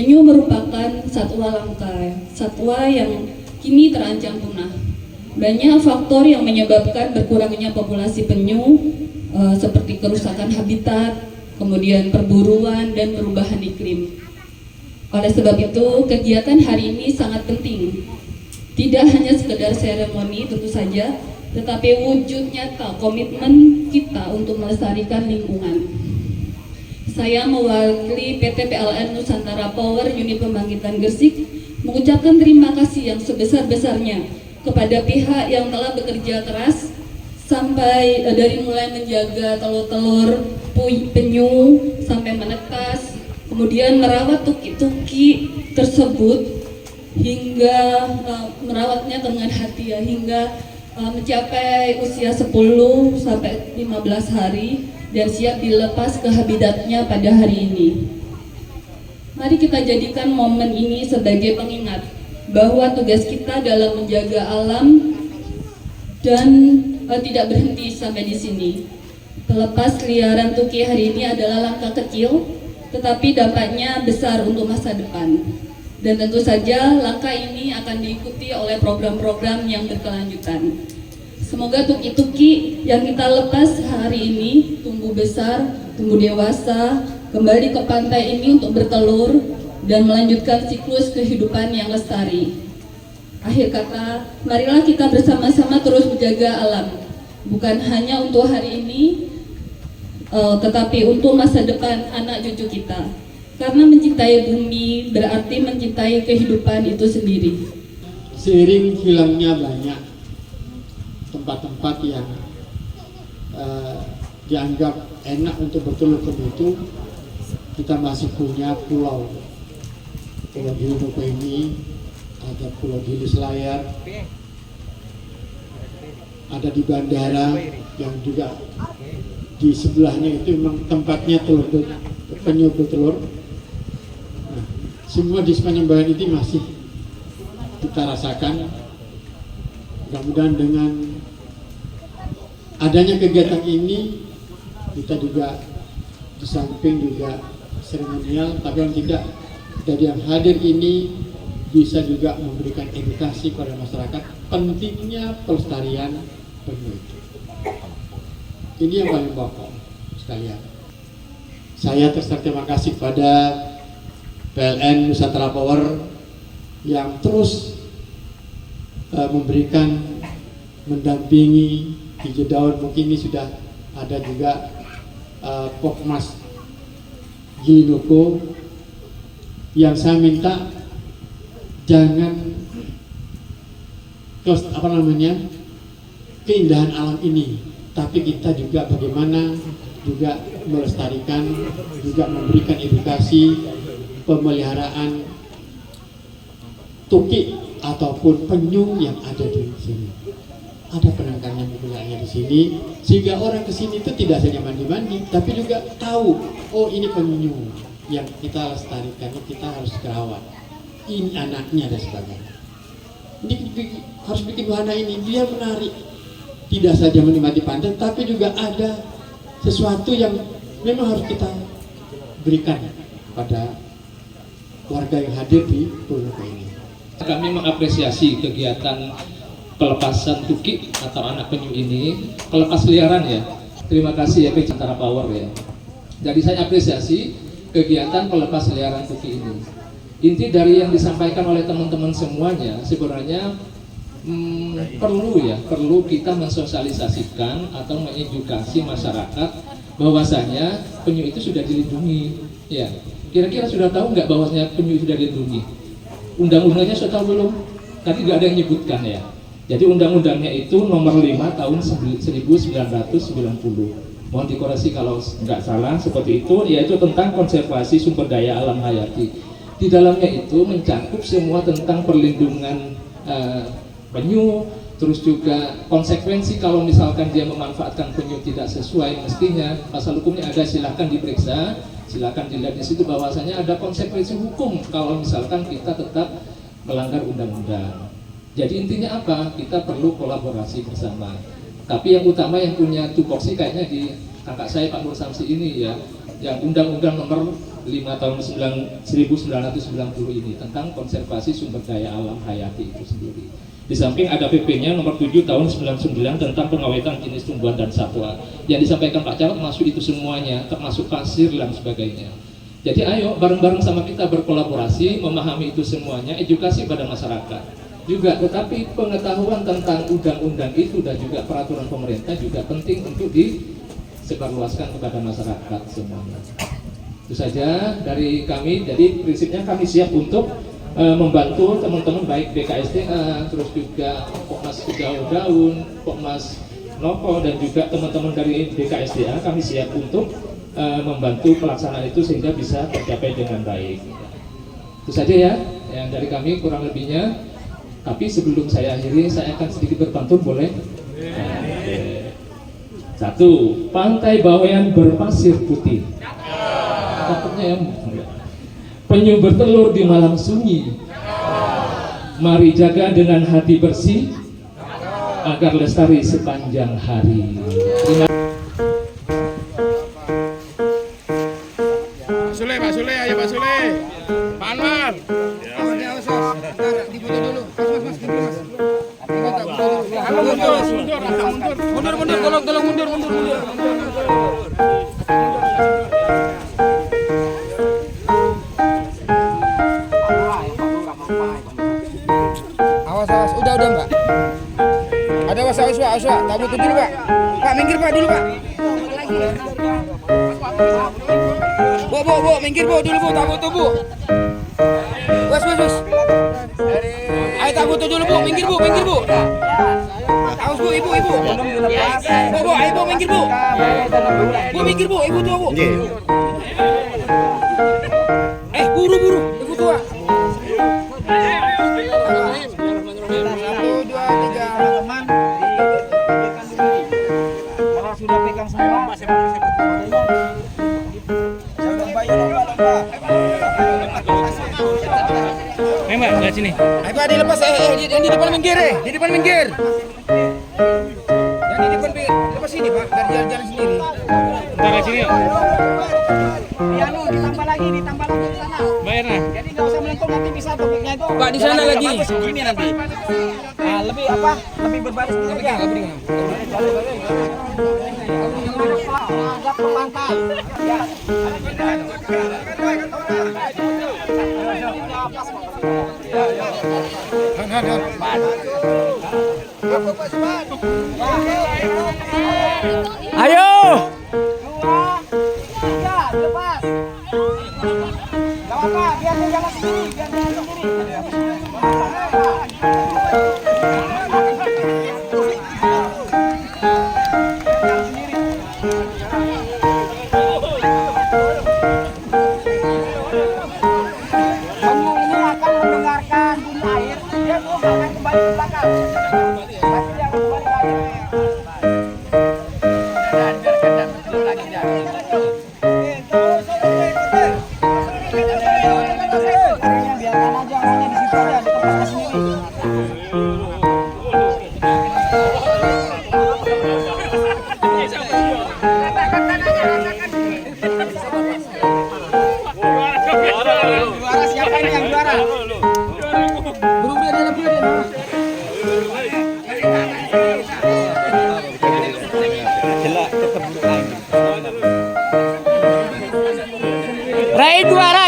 Penyu merupakan satwa langka, satwa yang kini terancam punah. Banyak faktor yang menyebabkan berkurangnya populasi penyu, seperti kerusakan habitat, kemudian perburuan, dan perubahan iklim. Oleh sebab itu, kegiatan hari ini sangat penting. Tidak hanya sekedar seremoni tentu saja, tetapi wujud nyata komitmen kita untuk melestarikan lingkungan. Saya mewakili PT PLN Nusantara Power Unit Pembangkitan Gresik mengucapkan terima kasih yang sebesar-besarnya kepada pihak yang telah bekerja keras sampai dari mulai menjaga telur-telur penyu sampai menetas, kemudian merawat tuki-tuki tersebut hingga merawatnya dengan hati ya, hingga mencapai usia 10 sampai 15 hari dan siap dilepas ke habitatnya pada hari ini. Mari kita jadikan momen ini sebagai pengingat bahwa tugas kita dalam menjaga alam dan tidak berhenti sampai di sini. Pelepas liaran tuki hari ini adalah langkah kecil, tetapi dampaknya besar untuk masa depan. Dan tentu saja langkah ini akan diikuti oleh program-program yang berkelanjutan. Semoga tuki-tuki yang kita lepas hari ini tumbuh besar, tumbuh dewasa, kembali ke pantai ini untuk bertelur dan melanjutkan siklus kehidupan yang lestari. Akhir kata, marilah kita bersama-sama terus menjaga alam, bukan hanya untuk hari ini, tetapi untuk masa depan anak cucu kita. Karena mencintai bumi berarti mencintai kehidupan itu sendiri. Seiring hilangnya banyak tempat-tempat yang dianggap enak untuk bertelur penyu, kita masih punya pulau Gili Nuko ini, ada Pulau Gili Selayar, ada di bandara yang juga di sebelahnya itu memang tempatnya penyu bertelur. Nah, semua di sepanjang bahan ini masih kita rasakan. Mudah-mudahan dengan adanya kegiatan ini kita juga di samping juga seremonial, tapi yang tidak dari yang hadir ini bisa juga memberikan edukasi kepada masyarakat pentingnya pelestarian penyu itu. Ini yang paling pokok sekalian. Saya terima kasih kepada PLN Nusantara Power yang terus memberikan, mendampingi hijau daun. Mungkin ini sudah ada juga Pokmas Gili Nuko yang saya minta jangan keindahan alam ini, tapi kita juga bagaimana juga melestarikan, juga memberikan edukasi pemeliharaan tuki ataupun penyu yang ada di sini. Ada penangkarannya pemeliharaan di sini, sehingga orang ke sini itu tidak hanya mandi-mandi, tapi juga tahu, oh ini penyu yang kita lestarikan, kita harus rawat. Ini anaknya dan sebagainya. Ini harus bikin wahana ini, dia menarik. Tidak saja menikmati pantai, tapi juga ada sesuatu yang memang harus kita berikan kepada warga yang hadir di Pulau ini. Kami mengapresiasi kegiatan pelepasan tuki atau anak penyu ini, pelepas liaran ya. Terima kasih ya PT Nusantara Power ya. Jadi saya apresiasi kegiatan pelepas liaran tuki ini. Inti dari yang disampaikan oleh teman-teman semuanya sebenarnya perlu kita mensosialisasikan atau mengedukasi masyarakat bahwasanya penyu itu sudah dilindungi. Ya, kira-kira sudah tahu nggak bahwasanya penyu sudah dilindungi? Undang-undangnya sudah tahu belum? Tadi nggak ada yang menyebutkan ya. Jadi undang-undangnya itu nomor 5 tahun 1990. Mohon dikoreksi kalau nggak salah seperti itu, yaitu tentang konservasi sumber daya alam hayati. Di dalamnya itu mencakup semua tentang perlindungan penyu, terus juga konsekuensi kalau misalkan dia memanfaatkan penyu tidak sesuai mestinya, pasal hukumnya ada, silahkan diperiksa, silahkan dilihat di situ bahwasanya ada konsekuensi hukum kalau misalkan kita tetap melanggar undang-undang. Jadi intinya apa? Kita perlu kolaborasi bersama. Tapi yang utama yang punya tupoksi kayaknya di kakak saya Pak Nur Samsi ini ya, yang Undang-Undang nomor tahun 1990 ini tentang konservasi sumber daya alam hayati itu sendiri. Di samping ada PP-nya nomor 7 tahun 99 tentang pengawetan jenis tumbuhan dan satwa. Yang disampaikan Pak Camat masuk itu semuanya, termasuk pasir dan sebagainya. Jadi ayo bareng-bareng sama kita berkolaborasi, memahami itu semuanya, edukasi pada masyarakat. Juga tetapi pengetahuan tentang undang-undang itu dan juga peraturan pemerintah juga penting untuk disebarluaskan kepada masyarakat semuanya. Itu saja dari kami. Jadi prinsipnya kami siap untuk membantu teman-teman baik BKSDA, terus juga Pokmas Hijau Daun, Pokmas Nopo dan juga teman-teman dari BKSDA. Kami siap untuk membantu pelaksanaan itu sehingga bisa tercapai dengan baik. Itu saja ya yang dari kami kurang lebihnya. Tapi sebelum saya akhiri, saya akan sedikit berpantun, boleh? Satu, Pantai Bawean berpasir putih. Takutnya ya. Penyu bertelur di malam sunyi. Mari jaga dengan hati bersih agar lestari sepanjang hari. Pak Sule, ayo Pak Sule. Pak Anwar. Mundur, tolong mundur. Awas, udah Mbak. Ada awas, tabut dulu Pak. Pak minggir Pak dulu Pak. Bu, minggir Bu dulu Bu, tabut tuh Bu. Wes. Ayo tabut dulu Bu, minggir Bu. Awas Bu, ibu. Bu, ayo Bu minggir Bu. Bu minggir Bu, ibu tua Bu. Buru, ibu tua. 1, 2, 3, teman. Kalau sudah pegang semua, Mbak, lihat sini. Ayo Pak, dilepas. Yang di depan minggir. Di depan minggir. Yang di depan lepas sini Pak, biar jalan sendiri. Entar sini yuk. Ditambah lagi di sana. Bayar nah. Jadi nggak usah melentur, nanti bisa topiknya itu. Pak di sana lagi. Begini nanti. Nah, lebih berbaris begini ya. Agak ke pantai. Ya. Ayo. 2, 3, lepas. Gak apa, biar dia jalan sendiri, Penyu ini akan mendengarkan bunyi air, dia terus akan kembali ke belakang. Pasti dia akan kembali ke air. Biarkan aja aslinya di situ aja, ditepaskan sendiri. Juara siapa ini yang juara? Buru-buru dia lebih dia. Rai juara.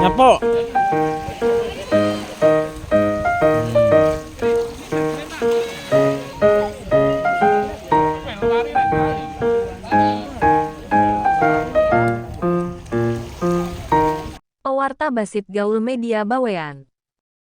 Ngapo? Pewarta Basit Gaul Media Bawean.